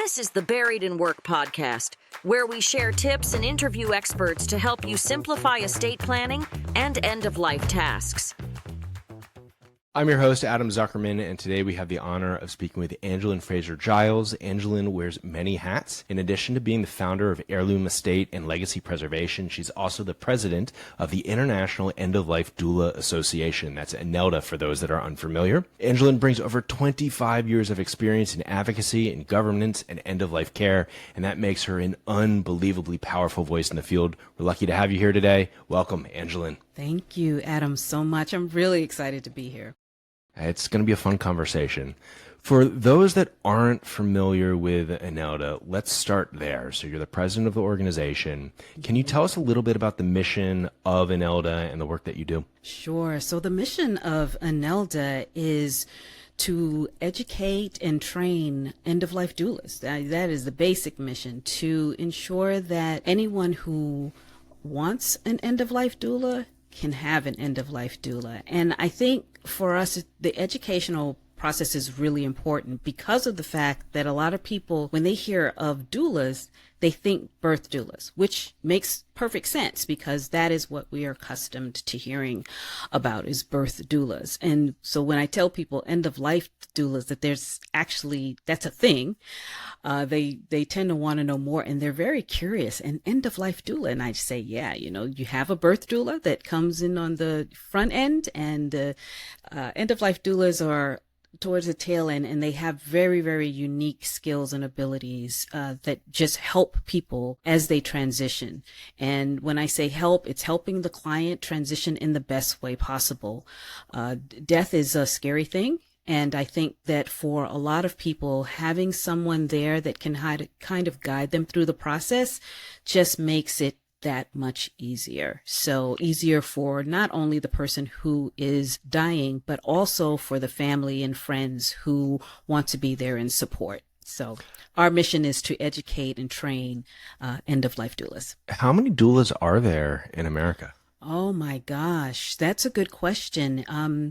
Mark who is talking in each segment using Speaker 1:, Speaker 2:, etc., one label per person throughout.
Speaker 1: This is the Buried in Work podcast, where we share tips and interview experts to help you simplify estate planning and end-of-life tasks.
Speaker 2: I'm your host, Adam Zuckerman, and today we have the honor of speaking with Angelyn Frazer-Giles. Angelyn wears many hats. In addition to being the founder of Heirloom Estate and Legacy Preservation, she's also the president of the International End-of-Life Doula Association. That's INELDA for those that are unfamiliar. Angelyn brings over 25 years of experience in advocacy, in governance, and end-of-life care, and that makes her an unbelievably powerful voice in the field. We're lucky to have you here today. Welcome, Angelyn.
Speaker 3: Thank you, Adam, so much. I'm really excited to be here.
Speaker 2: It's going to be a fun conversation. For those that aren't familiar with INELDA, let's start there. So you're the president of the organization. Can you tell us a little bit about the mission of INELDA and the work that you do?
Speaker 3: Sure. So the mission of INELDA is to educate and train end-of-life doulas. That is the basic mission, to ensure that anyone who wants an end-of-life doula can have an end-of-life doula. And I think for us, the educational process is really important because of the fact that a lot of people, when they hear of doulas, they think birth doulas, which makes perfect sense because that is what we are accustomed to hearing about, is birth doulas. And so when I tell people end-of-life doulas that that's a thing, they tend to want to know more, and they're very curious. And end-of-life doula, and I say, yeah, you have a birth doula that comes in on the front end, and end-of-life doulas are towards the tail end, and they have very, very unique skills and abilities that just help people as they transition. And when I say help, it's helping the client transition in the best way possible. Death is a scary thing. And I think that for a lot of people, having someone there that can kind of guide them through the process just makes it that much easier. So easier for not only the person who is dying, but also for the family and friends who want to be there in support. So our mission is to educate and train end-of-life doulas.
Speaker 2: How many doulas are there in America?
Speaker 3: Oh my gosh, that's a good question.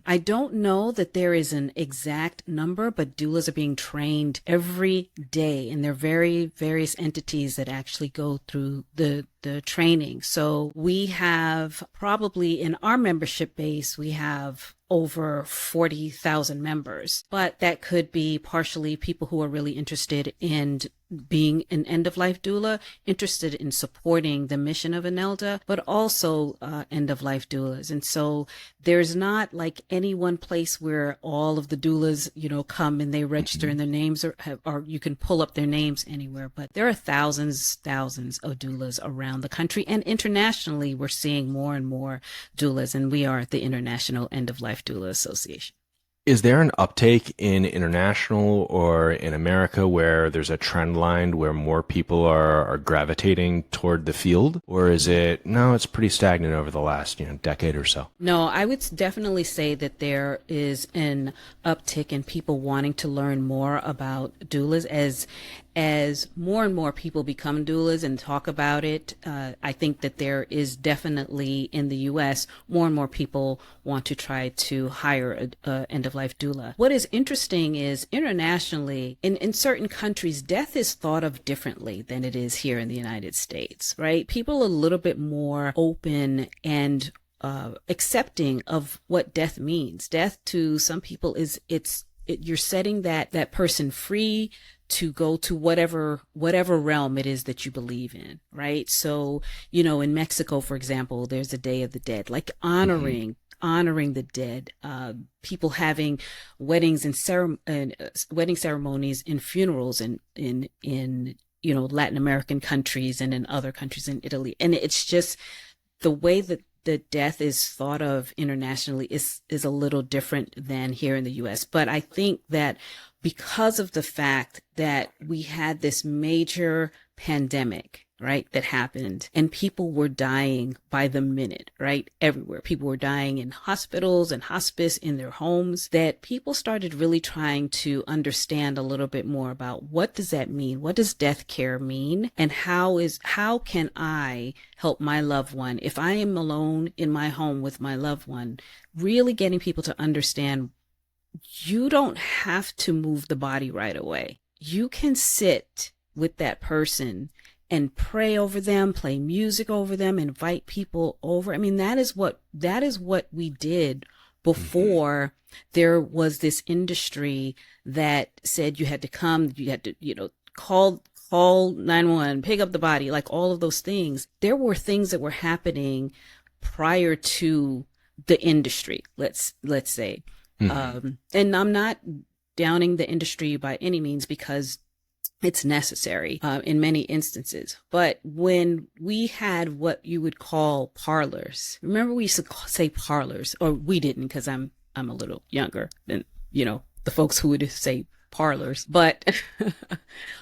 Speaker 3: I don't know that there is an exact number, but doulas are being trained every day, and there are various entities that actually go through the training. So we have probably in our membership base, we have over 40,000 members, but that could be partially people who are really interested in being an end-of-life doula, interested in supporting the mission of INELDA, but also end-of-life doulas. And so there's not like any one place where all of the doulas, come and they register and their names or you can pull up their names anywhere. But there are thousands of doulas around the country, and internationally, we're seeing more and more doulas, and we are at the International End-of-Life Doula Association.
Speaker 2: Is there an uptake in international or in America where there's a trend line where more people are gravitating toward the field? Or is it's pretty stagnant over the last, decade or so?
Speaker 3: No, I would definitely say that there is an uptick in people wanting to learn more about doulas as more and more people become doulas and talk about it. I think that there is definitely in the U.S. more and more people want to try to hire a end-of-life doula. What is interesting is internationally, in certain countries, death is thought of differently than it is here in the United States, right? People are a little bit more open and accepting of what death means. Death to some people you're setting that person free to go to whatever realm it is that you believe in, right? So, in Mexico, for example, there's a Day of the Dead, like honoring the dead, people having weddings and wedding ceremonies and funerals in Latin American countries and in other countries in Italy. And it's just the way that the death is thought of internationally is a little different than here in the U.S. But I think that because of the fact that we had this major pandemic, right, that happened, and people were dying by the minute, right, everywhere. People were dying in hospitals and hospice, in their homes, that people started really trying to understand a little bit more about what does that mean? What does death care mean? And how can I help my loved one if I am alone in my home with my loved one? Really getting people to understand you don't have to move the body right away. you can sit with that person and pray over them, play music over them, invite people over. I mean, that is what we did before there was this industry that said you had to come, you had to, call 911, pick up the body, like all of those things. There were things that were happening prior to the industry, let's say. And I'm not downing the industry by any means, because it's necessary in many instances. But when we had what you would call parlors, remember we used to say parlors, or we didn't, because I'm a little younger than, the folks who would say parlors, but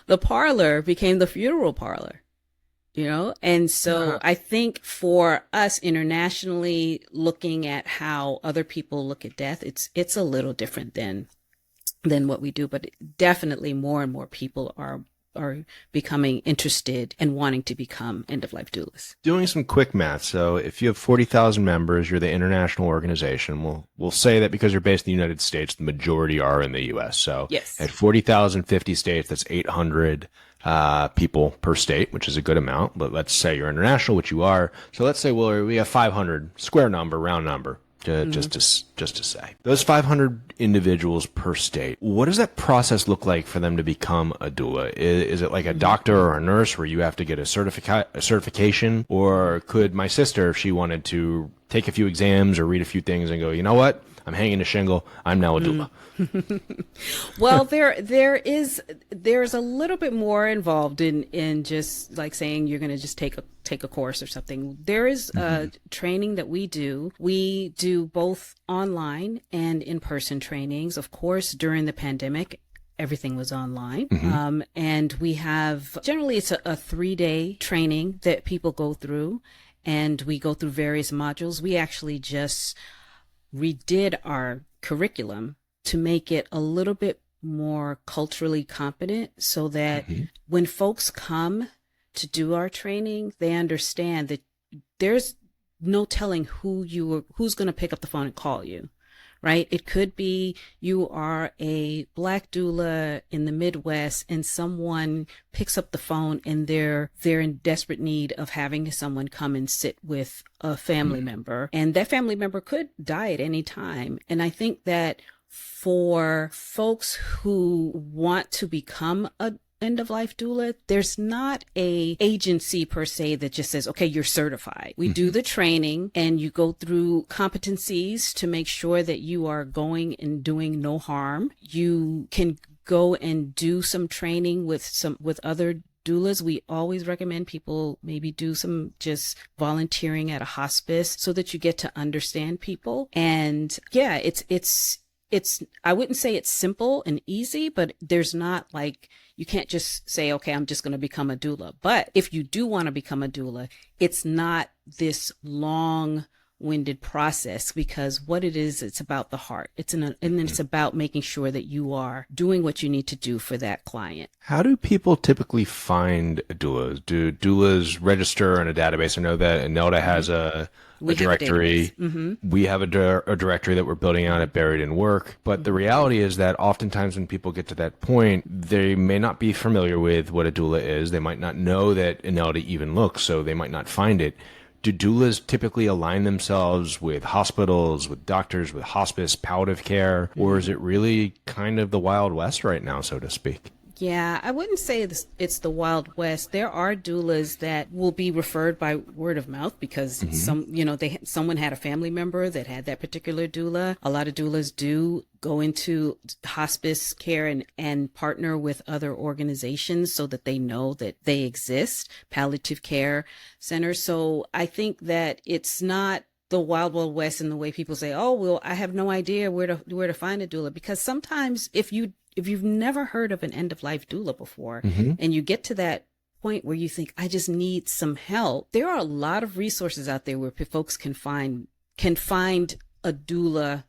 Speaker 3: the parlor became the funeral parlor, and so I think for us internationally, looking at how other people look at death, it's a little different than what we do, but definitely more and more people are becoming interested and wanting to become end-of-life doulas.
Speaker 2: Doing some quick math. So if you have 40,000 members, you're the international organization. We'll say that because you're based in the United States, the majority are in the U.S. So
Speaker 3: yes,
Speaker 2: at 40,000, 50 states, that's 800 people per state, which is a good amount. But let's say you're international, which you are. So let's say we have 500, square number, round number. Just to say, those 500 individuals per state, what does that process look like for them to become a doula? Is it like a doctor or a nurse where you have to get a certification, or could my sister, if she wanted to take a few exams or read a few things and go, you know what, I'm hanging a shingle, I'm now a doula?
Speaker 3: Well, there's a little bit more involved in just like saying you're going to just take a course or something. There is training that we do. We do both online and in-person trainings. Of course, during the pandemic, everything was online. And we have, generally it's a 3-day training that people go through, and we go through various modules. We actually just redid our curriculum to make it a little bit more culturally competent, so that when folks come to do our training, they understand that there's no telling who's going to pick up the phone and call you, right? It could be you are a Black doula in the Midwest, and someone picks up the phone and they're in desperate need of having someone come and sit with a family member, and that family member could die at any time. And I think that for folks who want to become a end-of-life doula, there's not a agency per se that just says, okay, you're certified. We do the training, and you go through competencies to make sure that you are going and doing no harm. You can go and do some training with other doulas. We always recommend people maybe do some just volunteering at a hospice so that you get to understand people. And yeah, it's I wouldn't say it's simple and easy, but there's not like, you can't just say, okay, I'm just going to become a doula. But if you do want to become a doula, it's not this long-winded process, because what it is, it's about the heart. And it's about making sure that you are doing what you need to do for that client.
Speaker 2: How do people typically find doulas? Do doulas register in a database? I know that INELDA has a directory. We have a directory that we're building out at Buried in Work. But the reality is that oftentimes when people get to that point, they may not be familiar with what a doula is. They might not know that INELDA even looks, so they might not find it. Do doulas typically align themselves with hospitals, with doctors, with hospice, palliative care, or is it really kind of the Wild West right now, so to speak?
Speaker 3: Yeah, I wouldn't say it's the Wild West. There are doulas that will be referred by word of mouth because someone had a family member that had that particular doula. A lot of doulas do go into hospice care and partner with other organizations so that they know that they exist, palliative care centers. So I think that it's not the Wild West in the way people say, oh, well, I have no idea where to find a doula, because sometimes if you've never heard of an end-of-life doula before, and you get to that point where you think, I just need some help, there are a lot of resources out there where folks can find a doula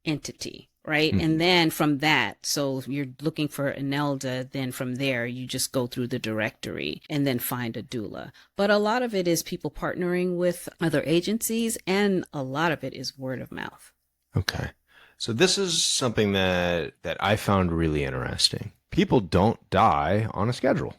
Speaker 3: entity, right? And then from that, so if you're looking for INELDA, then from there, you just go through the directory and then find a doula. But a lot of it is people partnering with other agencies, and a lot of it is word of mouth.
Speaker 2: Okay. So this is something that I found really interesting. people don't die on a schedule.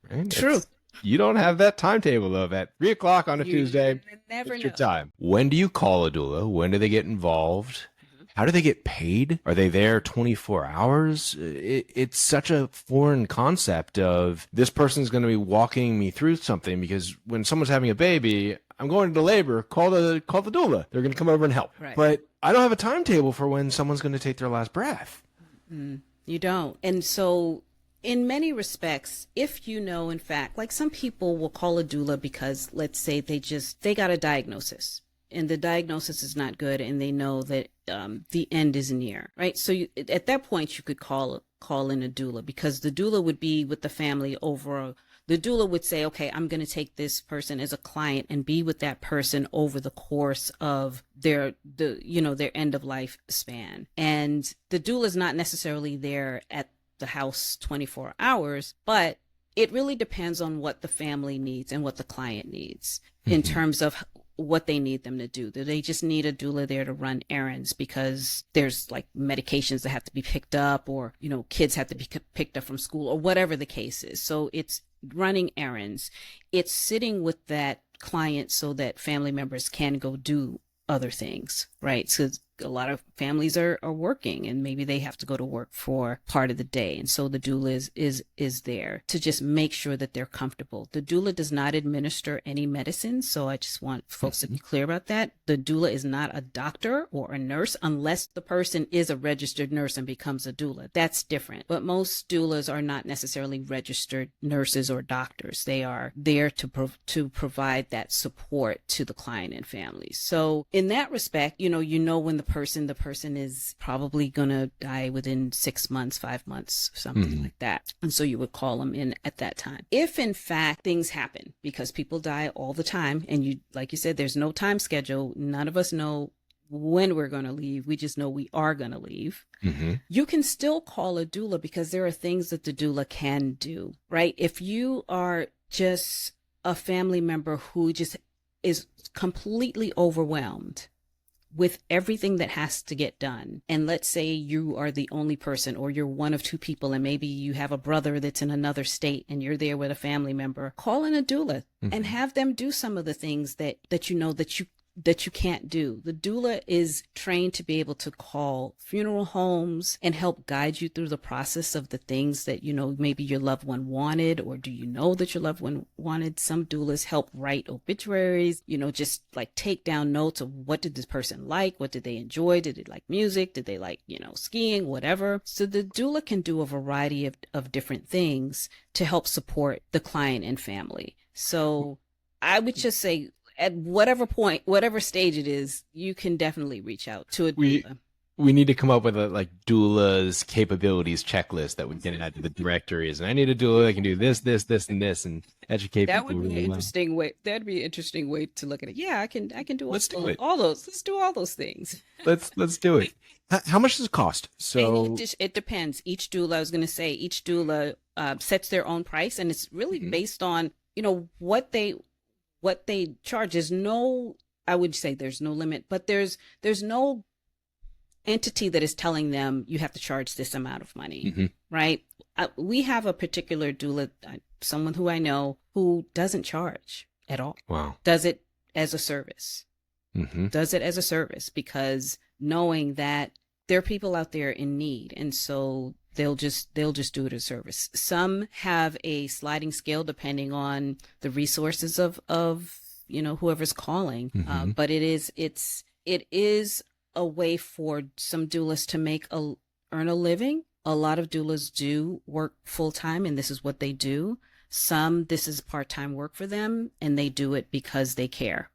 Speaker 2: Right?
Speaker 3: True.
Speaker 2: You don't have that timetable, though. At 3 o'clock on a Tuesday,
Speaker 3: never
Speaker 2: it's your
Speaker 3: know.
Speaker 2: time. When do you call a doula? When do they get involved? How do they get paid? Are they there 24 hours? It's such a foreign concept of this person's going to be walking me through something, because when someone's having a baby, I'm going into labor, call the doula. They're going to come over and help.
Speaker 3: Right.
Speaker 2: But I don't have a timetable for when someone's going to take their last breath.
Speaker 3: You don't. And so in many respects, if you know, in fact, like some people will call a doula because, let's say, they got a diagnosis and the diagnosis is not good and they know that the end is near, right? So at that point, you could call in a doula, because the doula would be with the family the doula would say, okay, I'm going to take this person as a client and be with that person over the course of their end of life span. And the doula is not necessarily there at the house 24 hours, but it really depends on what the family needs and what the client needs in terms of what they need them to do. Do they just need a doula there to run errands because there's like medications that have to be picked up, or, kids have to be picked up from school, or whatever the case is. So it's running errands. It's sitting with that client so that family members can go do other things, right? So a lot of families are working, and maybe they have to go to work for part of the day. And so the doula is there to just make sure that they're comfortable. The doula does not administer any medicine. So I just want folks to be clear about that. The doula is not a doctor or a nurse unless the person is a registered nurse and becomes a doula. That's different. But most doulas are not necessarily registered nurses or doctors. They are there to provide that support to the client and families. So in that respect, when the person is probably going to die within 6 months, 5 months, something like that. And so you would call them in at that time. If in fact things happen, because people die all the time, and like you said, there's no time schedule. None of us know when we're going to leave. We just know we are going to leave. You can still call a doula, because there are things that the doula can do, right? If you are just a family member who just is completely overwhelmed with everything that has to get done, and let's say you are the only person, or you're one of two people, and maybe you have a brother that's in another state and you're there with a family member, call in a doula and have them do some of the things that you can't do. The doula is trained to be able to call funeral homes and help guide you through the process of the things that, maybe your loved one wanted, or do you know that your loved one wanted. Some doulas help write obituaries, just like take down notes of what did this person like, what did they enjoy, did they like music, did they like, skiing, whatever. So the doula can do a variety of different things to help support the client and family. So I would just say, at whatever point, whatever stage it is, you can definitely reach out to a doula.
Speaker 2: We need to come up with a doula's capabilities checklist that we can add to the directories. And I need a doula that can do this, this, this, and this, and educate
Speaker 3: that
Speaker 2: people.
Speaker 3: Would be an interesting way. That'd be an interesting way to look at it. Yeah, I can do
Speaker 2: Let's do it.
Speaker 3: all those. Let's do all those things.
Speaker 2: Let's do it. How much does it cost? So
Speaker 3: it depends. Each doula, I was going to say, each doula sets their own price, and it's really based on what they charge. I would say there's no limit, but there's no entity that is telling them you have to charge this amount of money, right? We have a particular doula, someone who I know, who doesn't charge at all.
Speaker 2: Wow.
Speaker 3: Does it as a service. Does it as a service, because knowing that there are people out there in need, and so they'll just do it as service. Some have a sliding scale depending on the resources of whoever's calling. But it is a way for some doulas to earn a living. A lot of doulas do work full time, and this is what they do. Some, this is part-time work for them, and they do it because they care.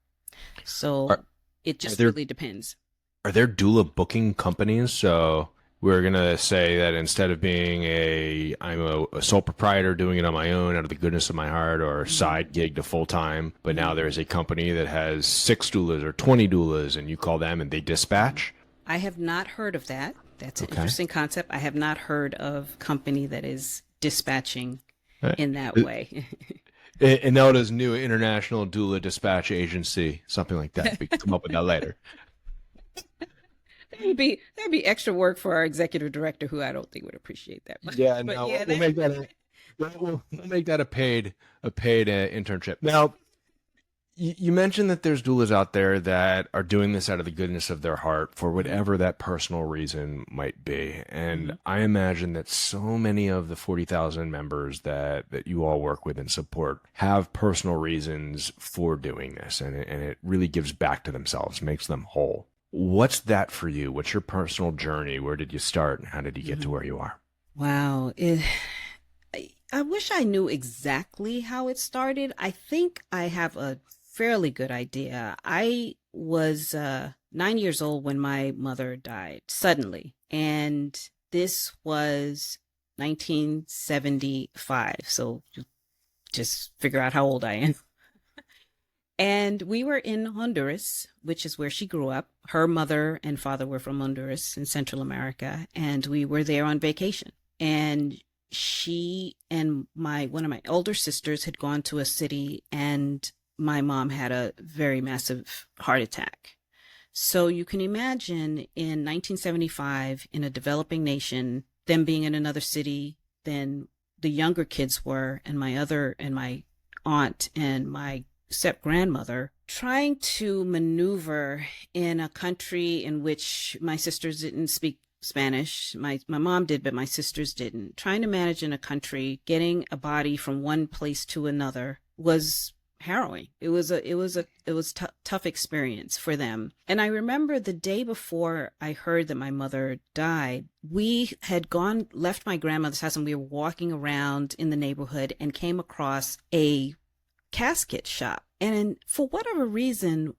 Speaker 3: So it just really depends.
Speaker 2: Are there doula booking companies? So we're going to say that instead of being I'm a sole proprietor doing it on my own out of the goodness of my heart, or a side gig to full time, but now there's a company that has 6 doulas or 20 doulas, and you call them and they dispatch?
Speaker 3: I have not heard of that. That's an interesting concept. I have not heard of a company that is dispatching in that way.
Speaker 2: INELDA's new International Doula Dispatch Agency, something like that. We can come up with that later.
Speaker 3: that'd be extra work for our executive director, who I don't think would appreciate that much.
Speaker 2: Yeah,
Speaker 3: But
Speaker 2: no,
Speaker 3: yeah,
Speaker 2: we'll make that we'll make that a paid internship. Now, you mentioned that there's doulas out there that are doing this out of the goodness of their heart for whatever that personal reason might be. And I imagine that so many of the 40,000 members that you all work with and support have personal reasons for doing this. And it really gives back to themselves, makes them whole. What's that for you? What's your personal journey? Where did you start and how did you get to where you are?
Speaker 3: Wow. I wish I knew exactly how it started. I think I have a fairly good idea. I was 9 years old when my mother died suddenly, and this was 1975. So just figure out how old I am. And we were in Honduras, which is where she grew up. Her mother and father were from Honduras in Central America, and we were there on vacation. And she and one of my older sisters had gone to a city, and my mom had a very massive heart attack. So you can imagine in 1975, in a developing nation, them being in another city than the younger kids were, and my aunt and my step-grandmother, trying to maneuver in a country in which my sisters didn't speak Spanish. My mom did, but my sisters didn't. Trying to manage in a country, getting a body from one place to another was harrowing. It was tough experience for them. And I remember the day before I heard that my mother died, we had left my grandmother's house, and we were walking around in the neighborhood and came across a casket shop. And for whatever reason,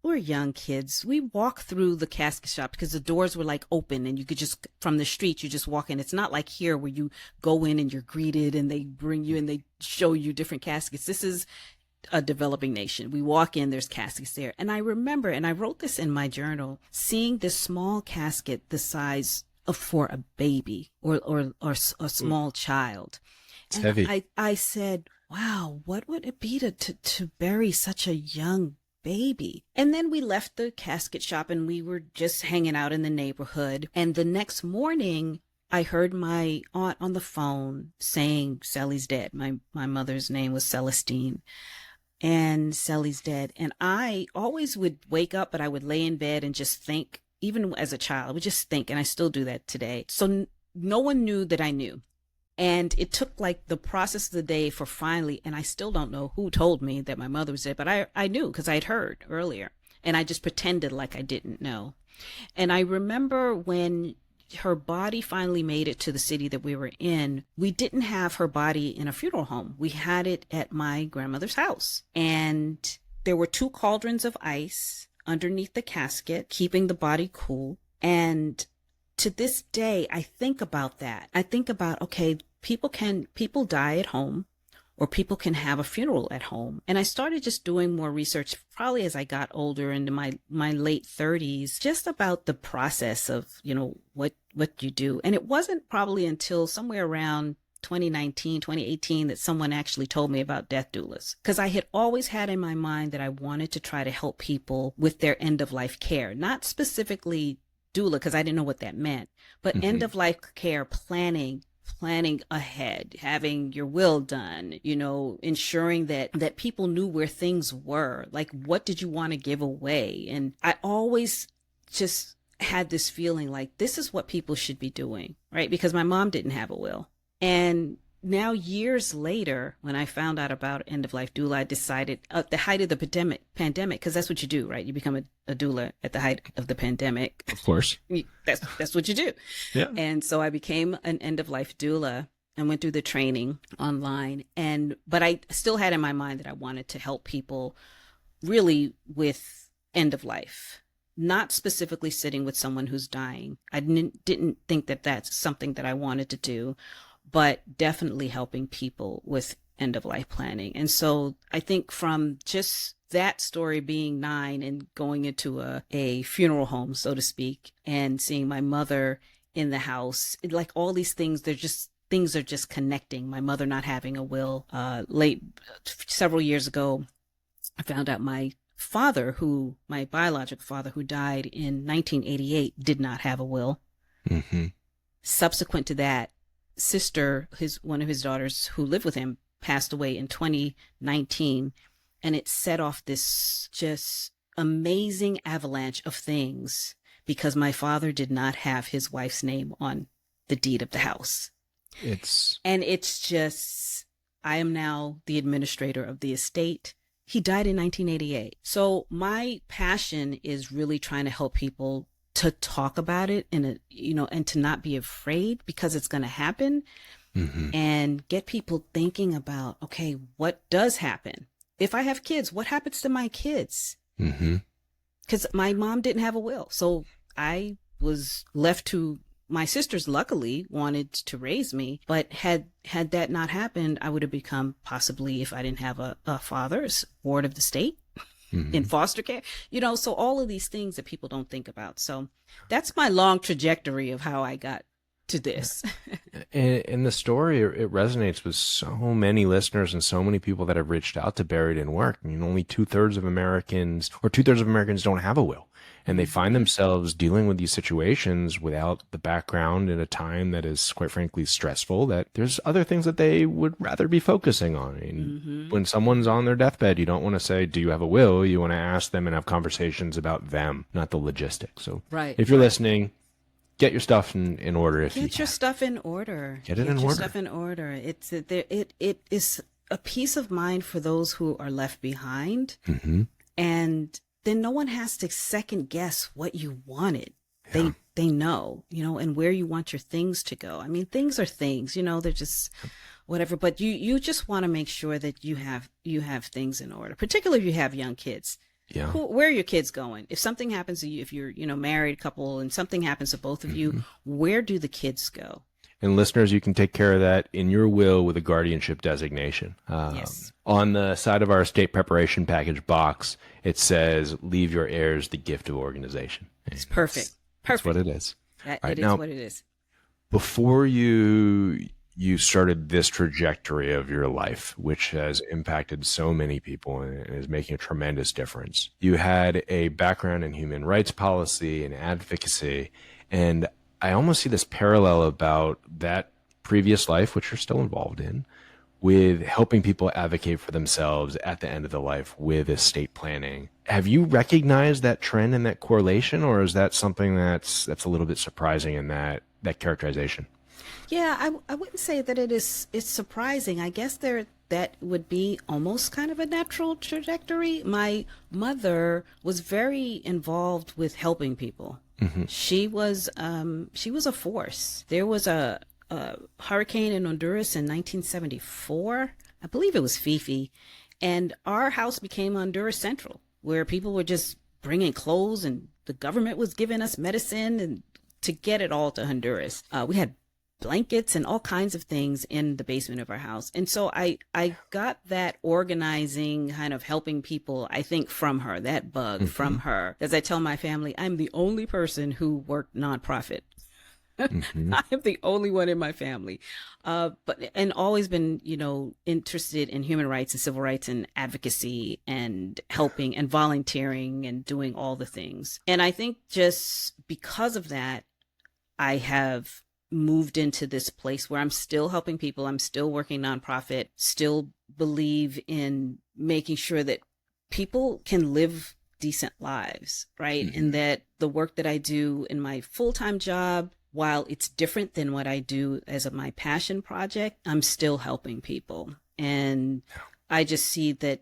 Speaker 3: we're young kids. We walked through the casket shop because the doors were like open, and you could just, from the street, you just walk in. It's not like here where you go in and you're greeted and they bring you and they show you different caskets. This is a developing nation. We walk in, there's caskets there. And I remember, and I wrote this in my journal, seeing this small casket the size of for a baby or a small child.
Speaker 2: It's heavy.
Speaker 3: I said, wow, what would it be to bury such a young baby? And then we left the casket shop and we were just hanging out in the neighborhood. And the next morning, I heard my aunt on the phone saying, Sally's dead. My mother's name was Celestine. And Sally's dead. And I always would wake up, but I would lay in bed and just think, even as a child, I would just think, and I still do that today. So no one knew that I knew. And it took like the process of the day for finally, and I still don't know who told me that my mother was dead, but I knew because I'd heard earlier, and I just pretended like I didn't know. And I remember when her body finally made it to the city that we were in, we didn't have her body in a funeral home. We had it at my grandmother's house. And there were 2 cauldrons of ice underneath the casket, keeping the body cool. And to this day, I think about that. I think about, okay, people die at home, or people can have a funeral at home. And I started just doing more research probably as I got older, into my late 30s, just about the process of, what you do. And it wasn't probably until somewhere around 2019, 2018 that someone actually told me about death doulas. Because I had always had in my mind that I wanted to try to help people with their end of life care, not specifically doula, because I didn't know what that meant, but end of life care planning ahead, having your will done, ensuring that people knew where things were, like what did you want to give away. And I always just had this feeling like this is what people should be doing, right? Because my mom didn't have a will. And now years later, when I found out about end of life doula, I decided at the height of the pandemic, because that's what you do, right? You become a doula at the height of the pandemic.
Speaker 2: Of course.
Speaker 3: That's what you do.
Speaker 2: Yeah.
Speaker 3: And so I became an end of life doula and went through the training online. But I still had in my mind that I wanted to help people really with end of life, not specifically sitting with someone who's dying. I didn't think that that's something that I wanted to do, but definitely helping people with end of life planning. And so I think from just that story being 9 and going into a funeral home, so to speak, and seeing my mother in the house, like all these things, things are just connecting. My mother not having a will, several years ago, I found out my father, my biological father, who died in 1988, did not have a will.
Speaker 2: Mm-hmm.
Speaker 3: Subsequent to that, one of his daughters who lived with him passed away in 2019, and it set off this just amazing avalanche of things because my father did not have his wife's name on the deed of the house. I am now the administrator of the estate. He died in 1988. So my passion is really trying to help people to talk about it and to not be afraid because it's going to happen, and get people thinking about, okay, what does happen? If I have kids, what happens to my kids? Because my mom didn't have a will. So I was left to my sisters, luckily, wanted to raise me. But had that not happened, I would have become, possibly, if I didn't have a father, ward of the state. In foster care, so all of these things that people don't think about. So that's my long trajectory of how I got to this.
Speaker 2: And the story, it resonates with so many listeners and so many people that have reached out to Buried in Work. I mean, only two-thirds of Americans don't have a will. And they find themselves dealing with these situations without the background in a time that is, quite frankly, stressful, that there's other things that they would rather be focusing on. And when someone's on their deathbed, you don't want to say, do you have a will? You want to ask them and have conversations about them, not the logistics. So if you're listening, get your stuff in order.
Speaker 3: Get your stuff in order.
Speaker 2: Get your
Speaker 3: stuff in order. It is a peace of mind for those who are left behind. And then no one has to second guess what you wanted. Yeah. They know, and where you want your things to go. I mean, things are things, they're just whatever, but you just want to make sure that you have things in order, particularly if you have young kids.
Speaker 2: Yeah.
Speaker 3: Where are your kids going? If something happens to you, if you're, married couple and something happens to both of you, where do the kids go?
Speaker 2: And listeners, you can take care of that in your will with a guardianship designation.
Speaker 3: Yes.
Speaker 2: On the side of our estate preparation package box, it says, leave your heirs the gift of organization.
Speaker 3: It's perfect.
Speaker 2: That's what it is.
Speaker 3: It is what it is.
Speaker 2: Before you started this trajectory of your life, which has impacted so many people and is making a tremendous difference, you had a background in human rights policy and advocacy, and I almost see this parallel about that previous life, which you're still involved in, with helping people advocate for themselves at the end of the life with estate planning. Have you recognized that trend and that correlation, or is that something that's a little bit surprising in that characterization?
Speaker 3: Yeah, I wouldn't say that it's surprising. I guess that would be almost kind of a natural trajectory. My mother was very involved with helping people. She was a force. There was a hurricane in Honduras in 1974. I believe it was Fifi, and our house became Honduras Central, where people were just bringing clothes, and the government was giving us medicine and to get it all to Honduras. We had blankets and all kinds of things in the basement of our house. And so I got that organizing, kind of helping people, I think, from her, that bug from her. As I tell my family, I'm the only person who worked nonprofit. I am the only one in my family. And always been, interested in human rights and civil rights and advocacy and helping and volunteering and doing all the things. And I think just because of that, I have moved into this place where I'm still helping people. I'm still working nonprofit, still believe in making sure that people can live decent lives, right? And that the work that I do in my full-time job, while it's different than what I do as my passion project, I'm still helping people. And I just see that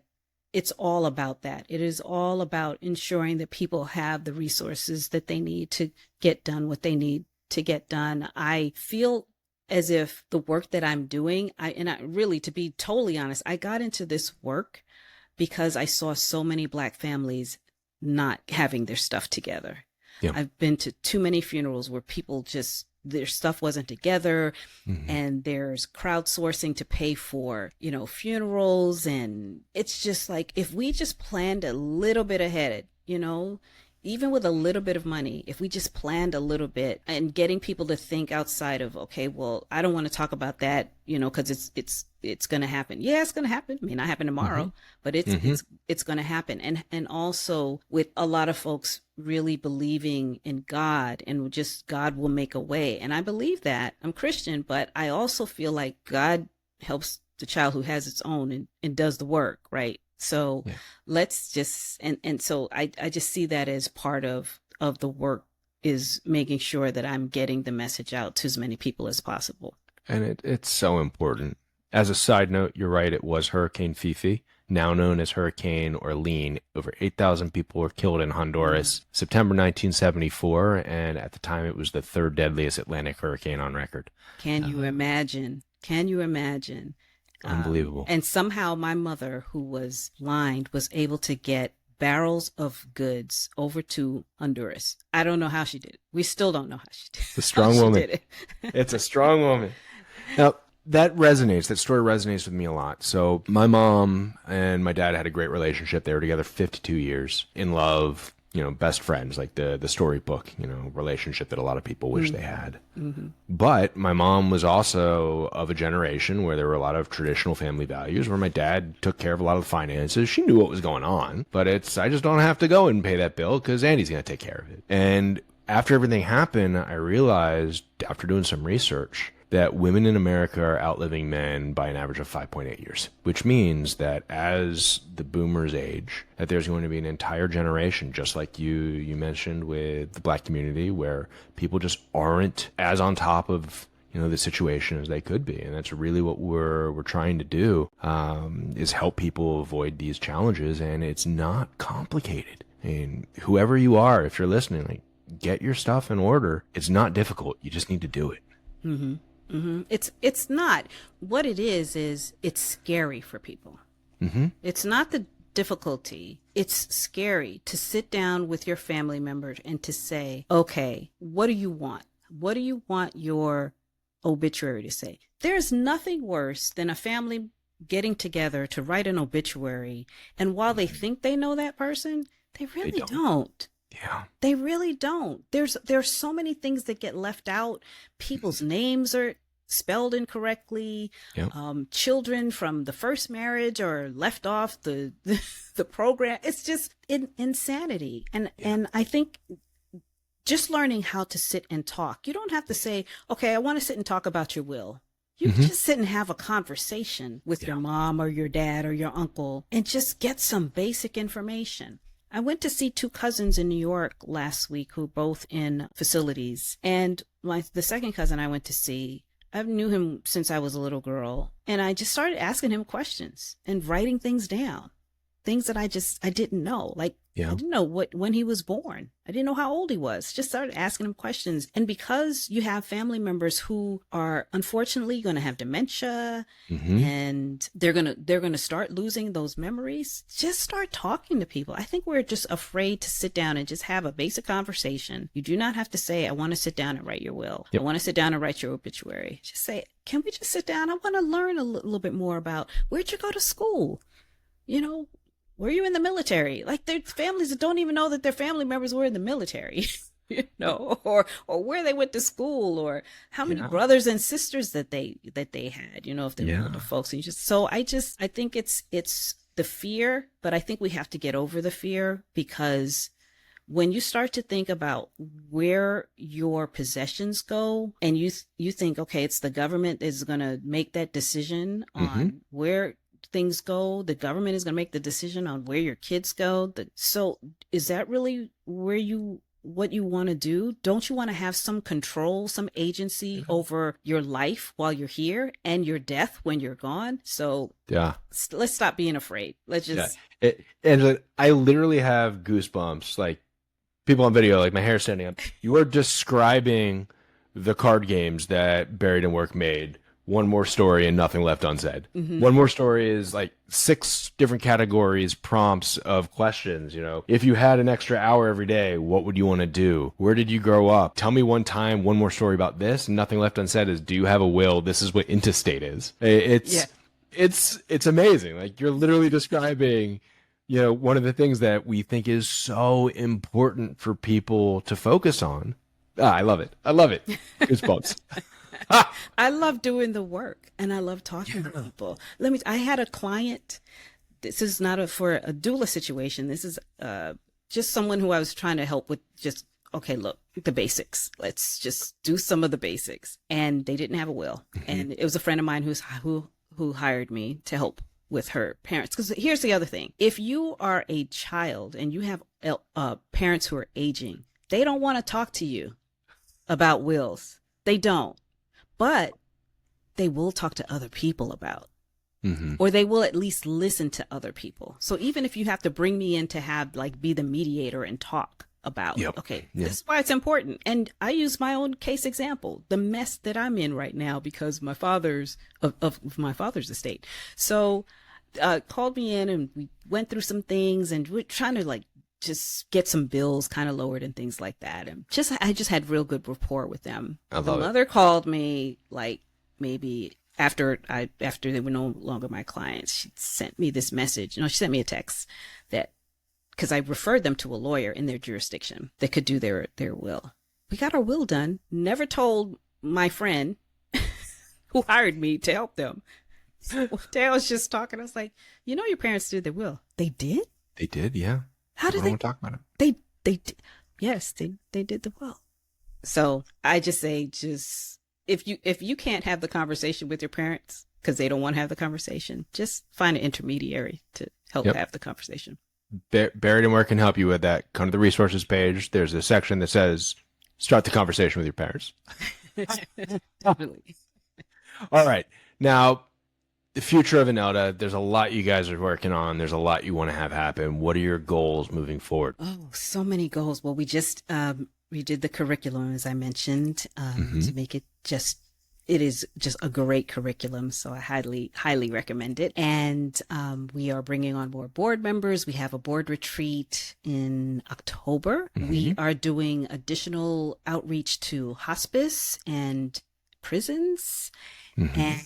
Speaker 3: it's all about that. It is all about ensuring that people have the resources that they need to get done what they need to get done. I feel as if the work that I'm doing, really, to be totally honest, I got into this work because I saw so many Black families not having their stuff together. Yeah. I've been to too many funerals where people just, their stuff wasn't together, and there's crowdsourcing to pay for, funerals. And it's just like, if we just planned a little bit ahead, even with a little bit of money, if we just planned a little bit and getting people to think outside of, okay, well, I don't want to talk about that, because it's going to happen. Yeah, it's going to happen. It may not happen tomorrow, but it's going to happen. And also with a lot of folks really believing in God and just God will make a way. And I believe that. I'm Christian, but I also feel like God helps the child who has its own and does the work, right? So let's just, and so I just see that as part of the work, is making sure that I'm getting the message out to as many people as possible.
Speaker 2: And it's so important. As a side note, you're right. It was Hurricane Fifi, now known as Hurricane Orlene. Over 8,000 people were killed in Honduras, September 1974. And at the time, it was the third deadliest Atlantic hurricane on record.
Speaker 3: Can you imagine? Can you imagine?
Speaker 2: Unbelievable.
Speaker 3: And somehow my mother, who was blind, was able to get barrels of goods over to Honduras. I don't know how she did it. We still don't know how she did it.
Speaker 2: It's a strong woman. It's a strong woman. Now, that story resonates with me a lot. So my mom and my dad had a great relationship. They were together 52 years, in love, best friends, like the storybook, relationship that a lot of people wish they had. But my mom was also of a generation where there were a lot of traditional family values, where my dad took care of a lot of the finances. She knew what was going on, but I just don't have to go and pay that bill because Andy's going to take care of it. And after everything happened, I realized, after doing some research, that women in America are outliving men by an average of 5.8 years, which means that as the boomers age, that there's going to be an entire generation, just like you mentioned with the Black community, where people just aren't as on top of the situation as they could be. And that's really what we're trying to do, is help people avoid these challenges. And it's not complicated. And whoever you are, if you're listening, like, get your stuff in order. It's not difficult. You just need to do it.
Speaker 3: Mm-hmm. It's not. What it is it's scary for people. It's not the difficulty. It's scary to sit down with your family members and to say, okay, what do you want? What do you want your obituary to say? There's nothing worse than a family getting together to write an obituary, and while they think they know that person, they really don't.
Speaker 2: Yeah.
Speaker 3: They really don't. There's so many things that get left out. People's names are spelled incorrectly.
Speaker 2: Yep.
Speaker 3: Children from the first marriage are left off the program. It's just insanity. And I think just learning how to sit and talk. You don't have to say, okay, I want to sit and talk about your will. You can just sit and have a conversation with your mom or your dad or your uncle and just get some basic information. I went to see two cousins in New York last week who were both in facilities. And the second cousin I went to see, I knew him since I was a little girl. And I just started asking him questions and writing things down. Things that I didn't know. Like, I didn't know when he was born. I didn't know how old he was. Just started asking him questions. And because you have family members who are unfortunately going to have dementia and they're going to start losing those memories, just start talking to people. I think we're just afraid to sit down and just have a basic conversation. You do not have to say, I want to sit down and write your will. I want to sit down and write your obituary. Just say, can we just sit down? I want to learn a little bit more about, where'd you go to school? Were you in the military? Like, there's families that don't even know that their family members were in the military, or where they went to school, or how many brothers and sisters that they had, if they were older folks. And I think it's the fear, but I think we have to get over the fear, because when you start to think about where your possessions go, and you think, okay, it's the government is going to make that decision on where things go, the government is going to make the decision on where your kids go. So is that really what you want to do? Don't you want to have some control, some agency over your life while you're here and your death when you're gone? So let's stop being afraid. Let's just.
Speaker 2: And I literally have goosebumps, like people on video, like my hair standing up. You are describing the card games that Buried in Work made. One more story and nothing left unsaid. One more story is like 6 different categories, prompts of questions. If you had an extra hour every day, what would you want to do? Where did you grow up? Tell me one time, one more story about this. And nothing left unsaid is, do you have a will? This is what intestate is. It's amazing. Like, you're literally describing, one of the things that we think is so important for people to focus on. I love it. I love it. Goosebumps.
Speaker 3: I love doing the work and I love talking to people. I had a client. This is not for a doula situation. This is just someone who I was trying to help with just, okay, look, the basics. Let's just do some of the basics. And they didn't have a will. And it was a friend of mine who hired me to help with her parents. Because here's the other thing. If you are a child and you have parents who are aging, they don't want to talk to you about wills. They don't. But they will talk to other people about. Or they will at least listen to other people. So even if you have to bring me in to have be the mediator and talk about, this is why it's important. And I use my own case example, the mess that I'm in right now because of my father's estate. So called me in and we went through some things and we're trying to just get some bills kind of lowered and things like that. And I just had real good rapport with them. The mother called me maybe after they were no longer my clients. She sent me this message. She sent me a text that, because I referred them to a lawyer in their jurisdiction that could do their will. We got our will done. Never told my friend who hired me to help them. One day I was just talking. I was like, your parents did their will. They did?
Speaker 2: They did, yeah.
Speaker 3: How did they
Speaker 2: talk about it?
Speaker 3: They did. Yes, they did the will. So I just say, if you can't have the conversation with your parents because they don't want to have the conversation, just find an intermediary to help have the conversation.
Speaker 2: Buried in Where Can help you with that. Come to the resources page. There's a section that says, start the conversation with your parents.
Speaker 3: Definitely.
Speaker 2: All right. Now, the future of INELDA, there's a lot you guys are working on. There's a lot you want to have happen. What are your goals moving forward?
Speaker 3: Oh, so many goals. Well, we just redid the curriculum, as I mentioned, to make it it is just a great curriculum. So I highly recommend it. And we are bringing on more board members. We have a board retreat in October. We are doing additional outreach to hospice and prisons. And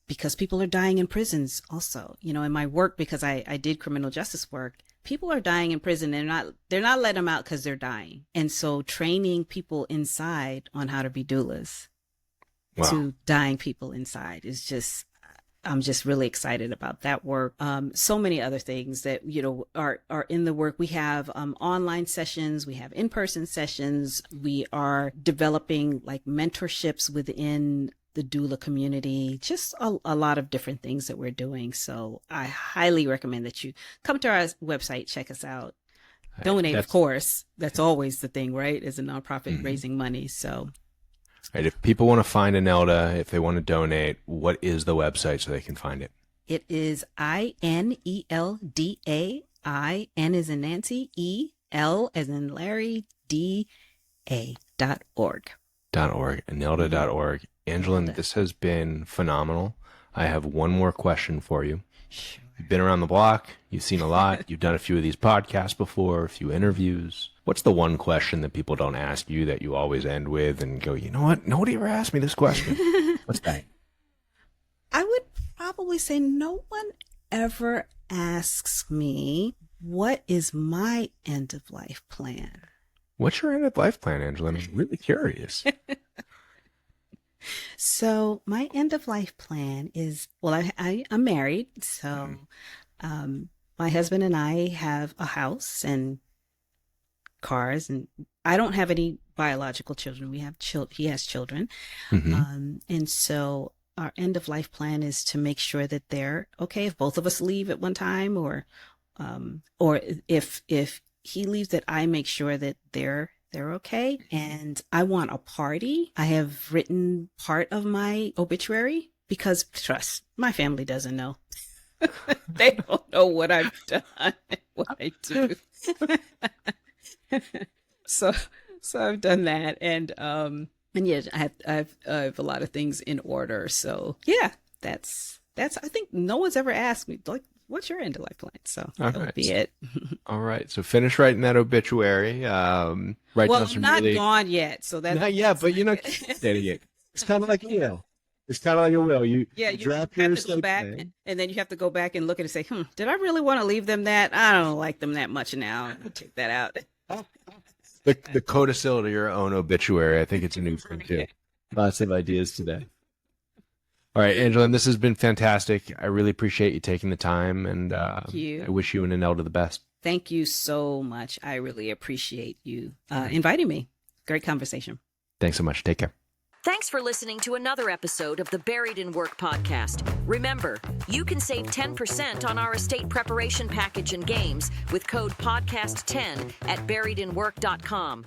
Speaker 3: because people are dying in prisons also, in my work, because I did criminal justice work, people are dying in prison. They're not letting them out because they're dying. And so training people inside on how to be doulas to dying people inside is just, I'm just really excited about that work. So many other things that, are in the work. We have online sessions. We have in-person sessions. We are developing mentorships within the doula community, just a lot of different things that we're doing. So I highly recommend that you come to our website, check us out. Donate, of course. That's always the thing, right? As a nonprofit raising money. So.
Speaker 2: Right. If people want to find INELDA, if they want to donate, what is the website so they can find it?
Speaker 3: It is INELDA. I, N as in Nancy, E, L as in Larry, DA.org.
Speaker 2: INELDA.org. Angelyn, this has been phenomenal. I have one more question for you.
Speaker 3: Sure.
Speaker 2: You've been around the block. You've seen a lot. You've done a few of these podcasts before, a few interviews. What's the one question that people don't ask you that you always end with and go, you know what? Nobody ever asked me this question. What's that?
Speaker 3: I would probably say no one ever asks me, what is my end of life plan?
Speaker 2: What's your end of life plan, Angelyn? I'm really curious.
Speaker 3: So my end of life plan is, I'm married. So my husband and I have a house and cars, and I don't have any biological children. We have he has children. And so our end of life plan is to make sure that they're okay if both of us leave at one time, or if he leaves, that I make sure that they're okay. And I want a party. I have written part of my obituary because, trust, my family doesn't know. They don't know what I've done, what I do. So I've done that. And yeah, I have a lot of things in order. So yeah, that's, I think no one's ever asked me, what's your end of life plan? So that would be it.
Speaker 2: All right. So finish writing that obituary.
Speaker 3: I'm not gone yet. So that's
Speaker 2: not yet, but stating it. It's kind of like, It's kind of like a will. You draft your
Speaker 3: have to go
Speaker 2: estate
Speaker 3: back,
Speaker 2: plan.
Speaker 3: and then you have to go back and look at it and say, did I really want to leave them that? I don't like them that much now. I'll take that out.
Speaker 2: The codicil to your own obituary. I think it's a new thing too. Lots of ideas today. All right, Angelyn, this has been fantastic. I really appreciate you taking the time, and
Speaker 3: Thank you.
Speaker 2: I wish you and INELDA the best.
Speaker 3: Thank you so much. I really appreciate you inviting me. Great conversation.
Speaker 2: Thanks so much. Take care.
Speaker 1: Thanks for listening to another episode of the Buried in Work podcast. Remember, you can save 10% on our estate preparation package and games with code podcast10 at buriedinwork.com.